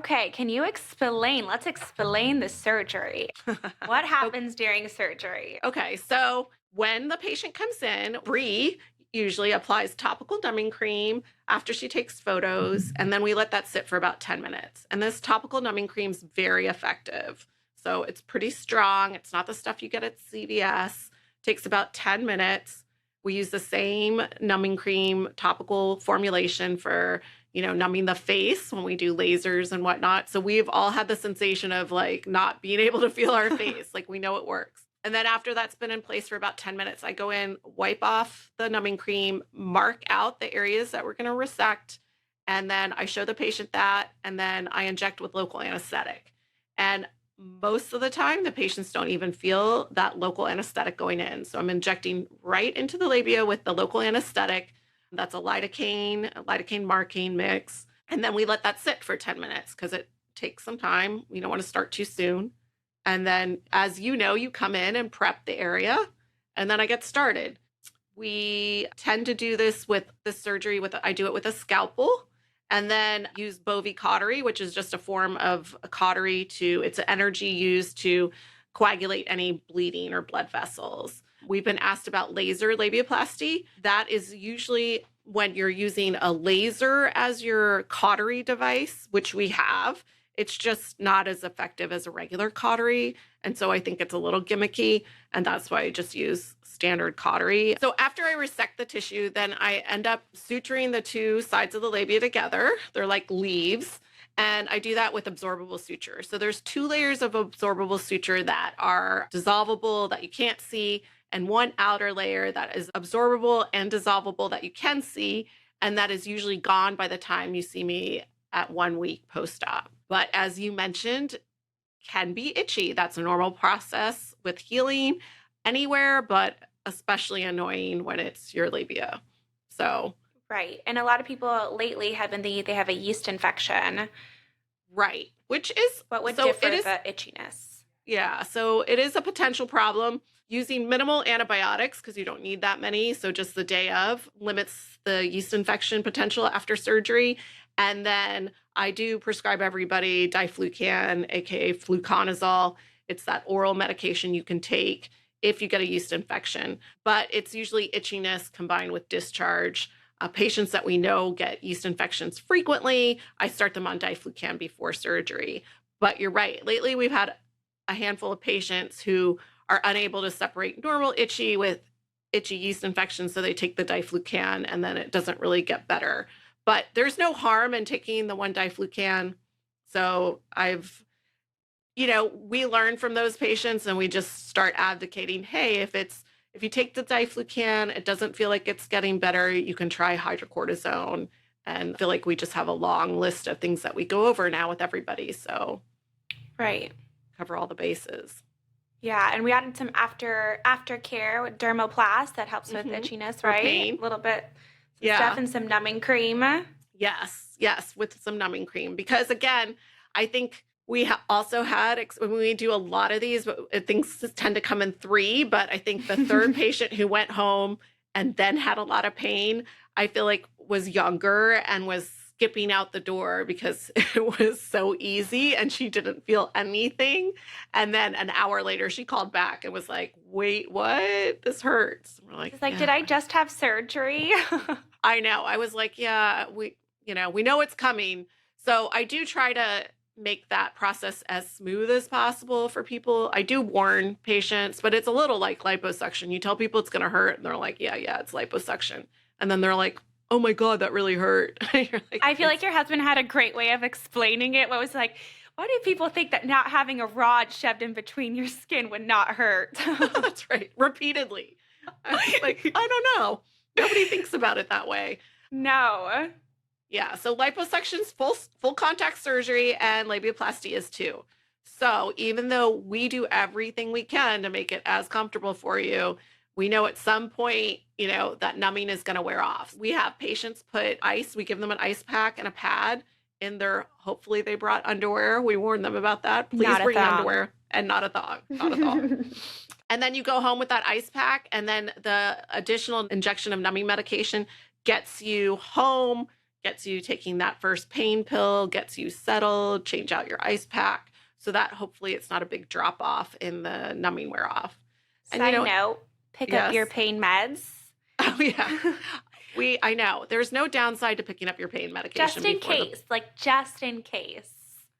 Okay, can you explain? Let's explain the surgery. What O- happens during surgery? Okay, so when the patient comes in, Bree usually applies topical numbing cream after she takes photos, and then we let that sit for about 10 minutes. And this topical numbing cream is very effective. So it's pretty strong. It's not the stuff you get at CVS. Takes about 10 minutes. We use the same numbing cream topical formulation for, numbing the face when we do lasers and whatnot. So we've all had the sensation of like not being able to feel our face. Like we know it works. And then after that's been in place for about 10 minutes, I go in, wipe off the numbing cream, mark out the areas that we're going to resect. And then I show the patient that, and then I inject with local anesthetic. And most of the time, the patients don't even feel that local anesthetic going in. So I'm injecting right into the labia with the local anesthetic. That's a lidocaine marking mix. And then we let that sit for 10 minutes because it takes some time. We don't want to start too soon. And then, as you know, you come in and prep the area, and then I get started. We tend to do this with the surgery I do it with a scalpel and then use bovie which is just a form of a cautery it's energy used to coagulate any bleeding or blood vessels. We've been asked about laser labiaplasty. That is usually when you're using a laser as your cautery device, which we have. It's just not as effective as a regular cautery. And so I think it's a little gimmicky. And that's why I just use standard cautery. So after I resect the tissue, then I end up suturing the two sides of the labia together. They're like leaves. And I do that with absorbable suture. So there's two layers of absorbable suture that are dissolvable that you can't see, and one outer layer that is absorbable and dissolvable that you can see. And that is usually gone by the time you see me at 1 week post-op. But as you mentioned, can be itchy. That's a normal process with healing anywhere, but especially annoying when it's your labia. So, Right. And a lot of people lately have been they have a yeast infection. right, which is What would so it differ is the itchiness? yeah, so it is a potential problem. Using minimal antibiotics, because you don't need that many, so just the day of limits the yeast infection potential after surgery. And then I do prescribe everybody diflucan, aka fluconazole. It's that oral medication you can take if you get a yeast infection, but it's usually itchiness combined with discharge. Patients that we know get yeast infections frequently, I start them on diflucan before surgery. But you're right. Lately, we've had a handful of patients who are unable to separate normal itchy with itchy yeast infections, so they take the diflucan and then it doesn't really get better. But there's no harm in taking the one diflucan. So we learn from those patients and we just start advocating, hey, if you take the diflucan, it doesn't feel like it's getting better, you can try hydrocortisone. And I feel like we just have a long list of things that we go over now with everybody. So Right. cover all the bases. Yeah, and we added some aftercare with dermoplast that helps with Mhm. itchiness, For right? pain. A little bit some stuff Yeah. and some numbing cream. Yes. Yes. With some numbing cream. Because again, I think we also had, when we do a lot of these, but things tend to come in three. But I think the third patient who went home and then had a lot of pain, I feel like was younger and was skipping out the door because it was so easy and she didn't feel anything. And then an hour later, she called back and was like, wait, what? This hurts. We're like, She's like, "Did yeah, I just have surgery?" I know. I was like, yeah, we know it's coming. So I do try to make that process as smooth as possible for people. I do warn patients, but it's a little like liposuction. You tell people it's going to hurt and they're like, yeah, it's liposuction. And then they're like, oh my God, that really hurt. You're like, I feel like your husband had a great way of explaining it. What was like, why do people think that not having a rod shoved in between your skin would not hurt? that's right. Repeatedly. I was like, I don't know. Nobody thinks about it that way. No. Yeah, so liposuction's full contact surgery and labiaplasty is too. So even though we do everything we can to make it as comfortable for you, we know at some point, that numbing is going to wear off. We have patients put ice, we give them an ice pack and a pad in their, hopefully they brought underwear. We warn them about that. Please Not a bring thong. underwear and not a thong, not a thong. And then you go home with that ice pack, and then the additional injection of numbing medication gets you home, gets you taking that first pain pill, gets you settled, change out your ice pack so that hopefully it's not a big drop off in the numbing wear off. And Side note, pick up your yes. pain meds. Oh yeah. I know. There's no downside to picking up your pain medication. Just in case, like just in case.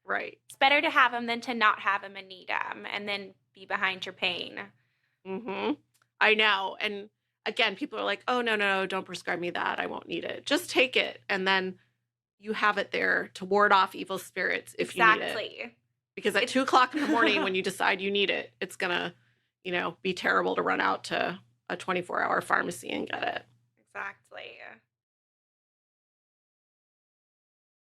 Right. It's better to have them than to not have them and need them and then be behind your pain. Mm-hmm. I know. And again, people are like, oh, no, don't prescribe me that. I won't need it. Just take it. And then you have it there to ward off evil spirits if you need it. Exactly. Because at 2:00 in the morning, when you decide you need it, it's going to, be terrible to run out to a 24-hour pharmacy and get it. Exactly.